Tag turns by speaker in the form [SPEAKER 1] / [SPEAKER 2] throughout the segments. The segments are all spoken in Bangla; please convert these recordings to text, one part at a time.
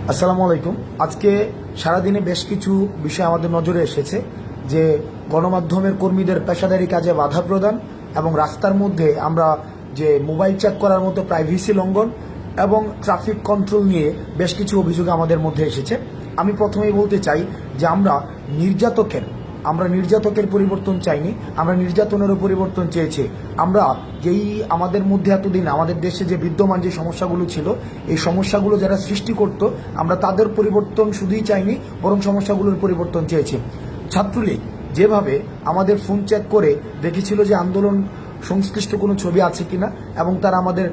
[SPEAKER 1] আসসালামু আলাইকুম। আজকে সারাদিনে বেশ কিছু বিষয় আমাদের নজরে এসেছে যে গণমাধ্যমের কর্মীদের পেশাদারি কাজে বাধা প্রদান এবং রাস্তার মধ্যে আমরা যে মোবাইল চেক করার মতো প্রাইভেসি লঙ্ঘন এবং ট্রাফিক কন্ট্রোল নিয়ে বেশ কিছু অভিযোগ আমাদের মধ্যে এসেছে। আমি প্রথমেই বলতে চাই যে আমরা নির্যাতকের পরিবর্তন চাইনি, আমরা নির্যাতনেরও পরিবর্তন চেয়েছি। আমরা যেই আমাদের মধ্যে এতদিন আমাদের দেশে যে বিদ্যমান যে সমস্যাগুলো ছিল, এই সমস্যাগুলো যারা সৃষ্টি করত, আমরা তাদের পরিবর্তন শুধুই চাইনি, বরং সমস্যাগুলোর পরিবর্তন চেয়েছি। ছাত্রলীগ যেভাবে আমাদের ফোন চেক করে দেখেছিল যে আন্দোলন সংশ্লিষ্ট কোনো ছবি আছে কিনা, এবং তারা আমাদের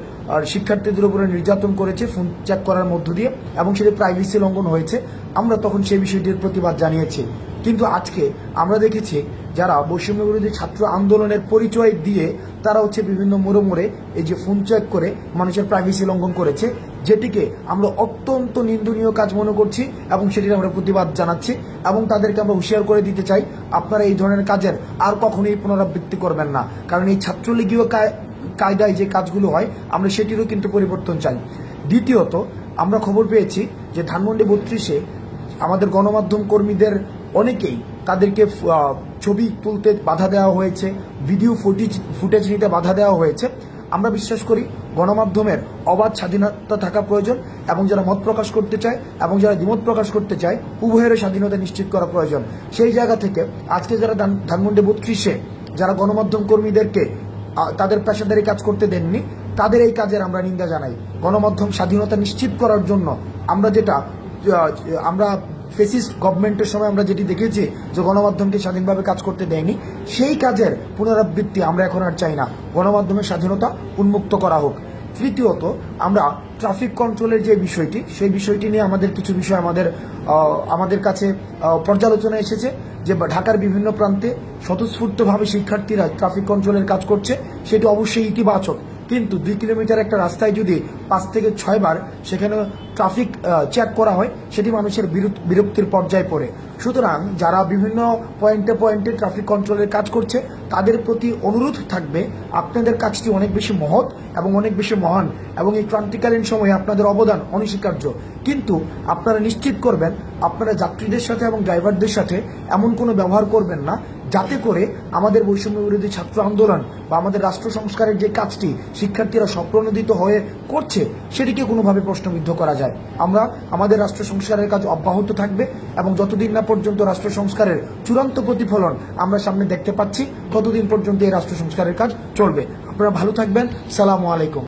[SPEAKER 1] শিক্ষার্থীদের উপরে নির্যাতন করেছে ফোন চেক করার মধ্য দিয়ে, এবং সেটি প্রাইভেসি লঙ্ঘন হয়েছে, আমরা তখন সেই বিষয়টির প্রতিবাদ জানিয়েছি। কিন্তু আজকে আমরা দেখেছি যারা বৈষম্য বিরোধী ছাত্র আন্দোলনের পরিচয় দিয়ে তারা বিভিন্ন মোড়ে এই যে ফোন চেক করে মানুষের প্রাইভেসি লঙ্ঘন করেছে, যেটিকে আমরা অত্যন্ত নিন্দনীয় কাজ মনে করছি এবং সেটির আমরা প্রতিবাদ জানাচ্ছি এবং তাদেরকে আমরা হুঁশিয়ার করে দিতে চাই, আপনারা এই ধরনের কাজের আর কখনোই পুনরাবৃত্তি করবেন না। কারণ এই ছাত্রলীগীয় কায়দায় যে কাজগুলো হয়, আমরা সেটিরও কিন্তু পরিবর্তন চাই। দ্বিতীয়ত, আমরা খবর পেয়েছি যে ধানমন্ডি 32-এ আমাদের গণমাধ্যম কর্মীদের অনেকেই তাদেরকে ছবি তুলতে বাধা দেওয়া হয়েছে, ভিডিও ফুটেজ নিতে বাধা দেওয়া হয়েছে। আমরা বিশ্বাস করি গণমাধ্যমের অবাধ স্বাধীনতা থাকা প্রয়োজন, এবং যারা মত প্রকাশ করতে চায় এবং যারা দ্বিমত প্রকাশ করতে চায়, উভয়ের স্বাধীনতা নিশ্চিত করা প্রয়োজন। সেই জায়গা থেকে আজকে যারা ধানমন্ডি 32-এ যারা গণমাধ্যম কর্মীদেরকে তাদের পেশাদারি কাজ করতে দেননি, তাদের এই কাজের আমরা নিন্দা জানাই। গণমাধ্যম স্বাধীনতা নিশ্চিত করার জন্য আমরা ফেসিস্ট গভর্নমেন্টের সময় আমরা যেটি দেখেছি যে গণমাধ্যমকে স্বাধীনভাবে কাজ করতে দেয়নি, সেই কাজের পুনরাবৃত্তি আমরা এখন আর চাই না। গণমাধ্যমের স্বাধীনতা উন্মুক্ত করা হোক। তৃতীয়ত, আমরা ট্রাফিক কন্ট্রোলের যে বিষয়টি, সেই বিষয়টি নিয়ে আমাদের কিছু বিষয় আমাদের কাছে পর্যালোচনা এসেছে যে ঢাকার বিভিন্ন প্রান্তে স্বতঃস্ফূর্তভাবে শিক্ষার্থীরা ট্রাফিক কন্ট্রোলের কাজ করছে, সেটি অবশ্যই ইতিবাচক। কিন্তু 2 কিলোমিটার একটা রাস্তায় যদি 5 থেকে 6 বার সেখানে ট্রাফিক চেক করা হয়, সেটি মানুষের বিরক্তির পর্যায়ে পড়ে। সুতরাং যারা বিভিন্ন পয়েন্টে ট্রাফিক কন্ট্রোলের কাজ করছে, তাদের প্রতি অনুরোধ থাকবে, আপনাদের কাজটি অনেক বেশি মহৎ এবং অনেক বেশি মহান, এবং এই ক্রান্তিকালীন সময়ে আপনাদের অবদান অনস্বীকার্য। কিন্তু আপনারা নিশ্চিত করবেন আপনারা যাত্রীদের সাথে এবং ড্রাইভারদের সাথে এমন কোনো ব্যবহার করবেন না যাতে করে আমাদের বৈষম্য বিরোধী ছাত্র আন্দোলন বা আমাদের রাষ্ট্র সংস্কারের যে কাজটি শিক্ষার্থীরা স্বপ্রণোদিত হয়ে করছে, সেটিকে কোনোভাবে প্রশ্নবিদ্ধ করা যায়। আমরা আমাদের রাষ্ট্র সংস্কারের কাজ অব্যাহত থাকবে, এবং যতদিন না পর্যন্ত রাষ্ট্র সংস্কারের চূড়ান্ত প্রতিফলন আমরা সামনে দেখতে পাচ্ছি, ততদিন পর্যন্ত এই রাষ্ট্র সংস্কারের কাজ চলবে। আপনারা ভালো থাকবেন। সালামু আলাইকুম।